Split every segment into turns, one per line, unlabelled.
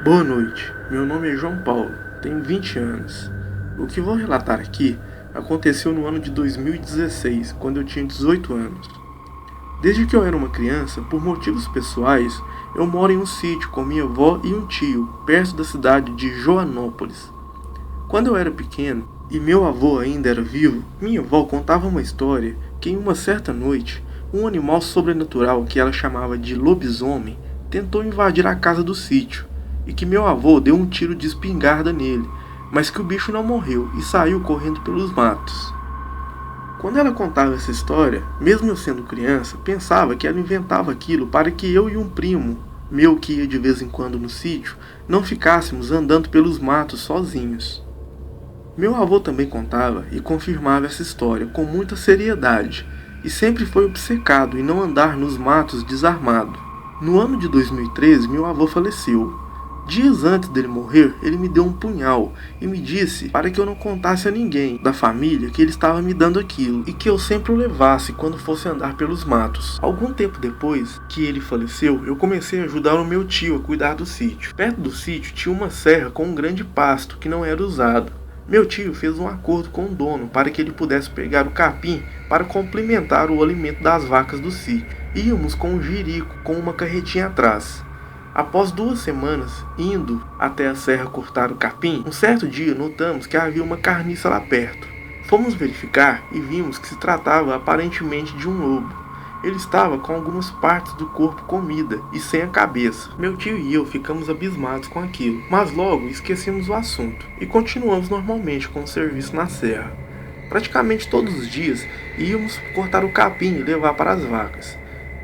Boa noite, meu nome é João Paulo, tenho 20 anos. O que vou relatar aqui aconteceu no ano de 2016, quando eu tinha 18 anos. Desde que eu era uma criança, por motivos pessoais, eu moro em um sítio com minha avó e um tio, perto da cidade de Joanópolis. Quando eu era pequeno e meu avô ainda era vivo, minha avó contava uma história que em uma certa noite, um animal sobrenatural que ela chamava de lobisomem tentou invadir a casa do sítio e que meu avô deu um tiro de espingarda nele, mas que o bicho não morreu e saiu correndo pelos matos. Quando ela contava essa história, mesmo eu sendo criança, pensava que ela inventava aquilo para que eu e um primo meu que ia de vez em quando no sítio não ficássemos andando pelos matos sozinhos. Meu avô também contava e confirmava essa história com muita seriedade e sempre foi obcecado em não andar nos matos desarmado. No ano de 2013, meu avô faleceu. Dias antes dele morrer, ele me deu um punhal e me disse para que eu não contasse a ninguém da família que ele estava me dando aquilo e que eu sempre o levasse quando fosse andar pelos matos. Algum tempo depois que ele faleceu, eu comecei a ajudar o meu tio a cuidar do sítio. Perto do sítio tinha uma serra com um grande pasto que não era usado. Meu tio fez um acordo com o dono para que ele pudesse pegar o capim para complementar o alimento das vacas do sítio. Íamos com um jirico com uma carretinha atrás. Após 2 semanas indo até a serra cortar o capim, um certo dia notamos que havia uma carniça lá perto. Fomos verificar e vimos que se tratava aparentemente de um lobo. Ele estava com algumas partes do corpo comida e sem a cabeça. Meu tio e eu ficamos abismados com aquilo, mas logo esquecemos o assunto e continuamos normalmente com o serviço na serra. Praticamente todos os dias íamos cortar o capim e levar para as vacas.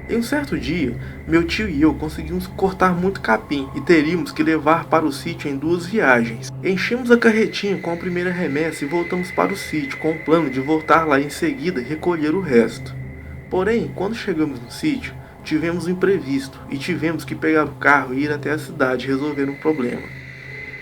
Em um certo dia, meu tio e eu conseguimos cortar muito capim e teríamos que levar para o sítio em 2 viagens. Enchemos a carretinha com a primeira remessa e voltamos para o sítio com o plano de voltar lá em seguida e recolher o resto. Porém, quando chegamos no sítio, tivemos um imprevisto e tivemos que pegar o carro e ir até a cidade resolver um problema.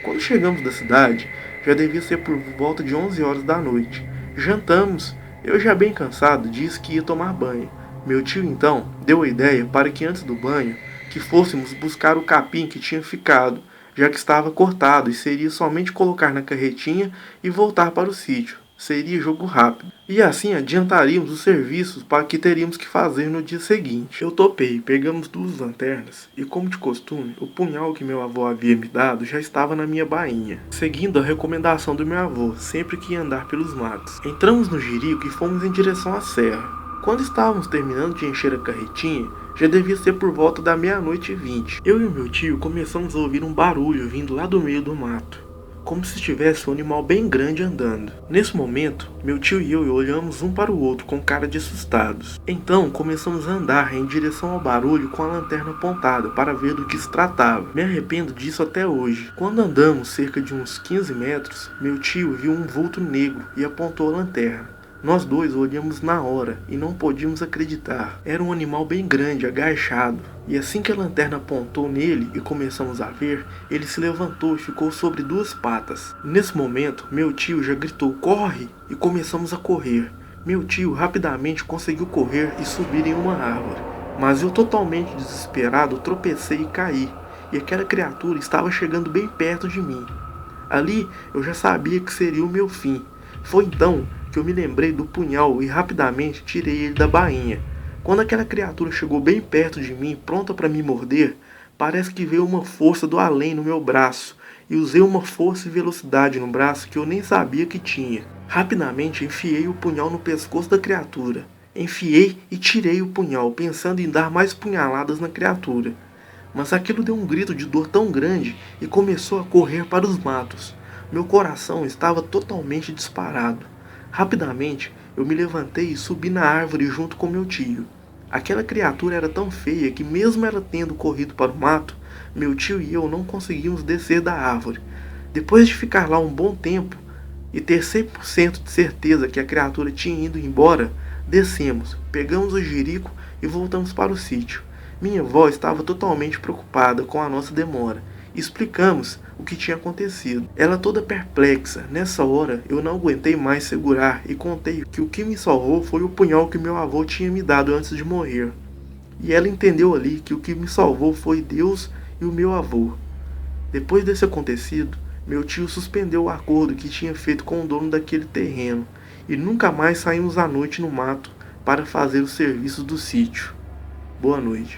Quando chegamos da cidade, já devia ser por volta de 11 horas da noite. Jantamos, eu já bem cansado disse que ia tomar banho. Meu tio então deu a ideia para que antes do banho que fôssemos buscar o capim que tinha ficado, já que estava cortado e seria somente colocar na carretinha e voltar para o sítio. Seria jogo rápido. E assim adiantaríamos os serviços para que teríamos que fazer no dia seguinte. Eu topei, pegamos 2 lanternas e, como de costume, o punhal que meu avô havia me dado já estava na minha bainha, seguindo a recomendação do meu avô, sempre que ia andar pelos matos. Entramos no jirico e fomos em direção à serra. Quando estávamos terminando de encher a carretinha, já devia ser por volta da 00:20. Eu e o meu tio começamos a ouvir um barulho vindo lá do meio do mato, como se tivesse um animal bem grande andando. Nesse momento, meu tio e eu olhamos um para o outro com cara de assustados. Então começamos a andar em direção ao barulho com a lanterna apontada para ver do que se tratava. Me arrependo disso até hoje. Quando andamos cerca de uns 15 metros, meu tio viu um vulto negro e apontou a lanterna. Nós dois olhamos na hora e não podíamos acreditar. Era um animal bem grande, agachado. E assim que a lanterna apontou nele e começamos a ver, ele se levantou e ficou sobre 2 patas. Nesse momento, meu tio já gritou "corre!" e começamos a correr. Meu tio rapidamente conseguiu correr e subir em uma árvore. Mas eu, totalmente desesperado, tropecei e caí. E aquela criatura estava chegando bem perto de mim. Ali eu já sabia que seria o meu fim. Foi então que eu me lembrei do punhal e rapidamente tirei ele da bainha. Quando aquela criatura chegou bem perto de mim, pronta para me morder, parece que veio uma força do além no meu braço, e usei uma força e velocidade no braço que eu nem sabia que tinha. Rapidamente enfiei o punhal no pescoço da criatura. Enfiei e tirei o punhal, pensando em dar mais punhaladas na criatura. Mas aquilo deu um grito de dor tão grande e começou a correr para os matos. Meu coração estava totalmente disparado. Rapidamente, eu me levantei e subi na árvore junto com meu tio. Aquela criatura era tão feia que, mesmo ela tendo corrido para o mato, meu tio e eu não conseguimos descer da árvore. Depois de ficar lá um bom tempo e ter 100% de certeza que a criatura tinha ido embora, descemos, pegamos o jirico e voltamos para o sítio. Minha avó estava totalmente preocupada com a nossa demora. Explicamos o que tinha acontecido. Ela toda perplexa. Nessa hora eu não aguentei mais segurar e contei que o que me salvou foi o punhal que meu avô tinha me dado antes de morrer. E ela entendeu ali que o que me salvou foi Deus e o meu avô. Depois desse acontecido, meu tio suspendeu o acordo que tinha feito com o dono daquele terreno e nunca mais saímos à noite no mato para fazer os serviços do sítio. Boa noite.